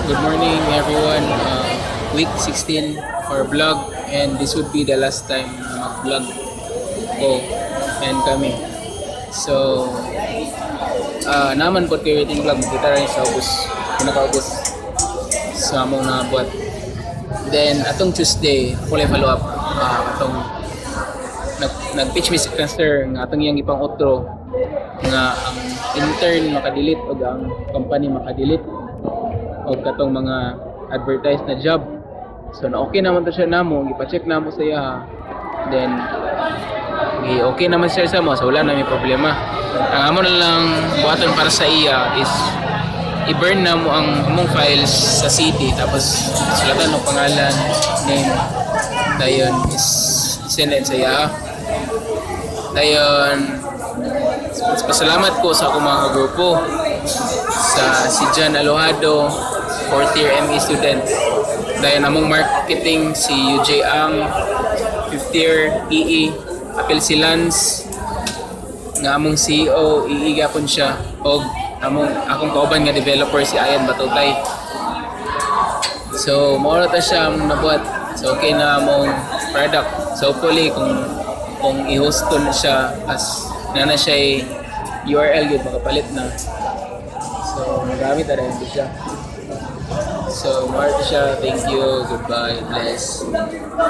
Good morning everyone. Week 16 for vlog, and this would be the last time na mag-vlog ko and kami. So, naman po kayo waiting vlog. Kita rin sa August. Pinaka-August. Sa among buhat. Then, atong Tuesday, ako lang follow up. Atong nag-pitch me si Cancer nga atong iyang ipang outro nga ang intern makadelete o ang company makadelete o katong mga advertised na job. So na okay naman to siya namo, gipa-check namo sa iya. Then okay naman siya sa mo, so wala na may problema. Ang amo na lang buhaton para sa iya is i-burn na mo ang among files sa city, tapos sulatan mo pangalan, name, dayon is send it sa iya. Dayon pasalamat ko sa akong mga grupo, sa si John Alohado, 4th year ME student. Dayon among marketing si UJ Ang, 5th year EE, apel si Lance nga among CEO, EE gapon siya, og akong kauban nga developer si Ayan Batutay. So mao ta siya among nabuhat. So okay na among product. So hopefully kung i-host ko na siya as na siya URL yun, makapalit na. So nagamit na rin siya. So more to siya. Thank you. Goodbye. Bless.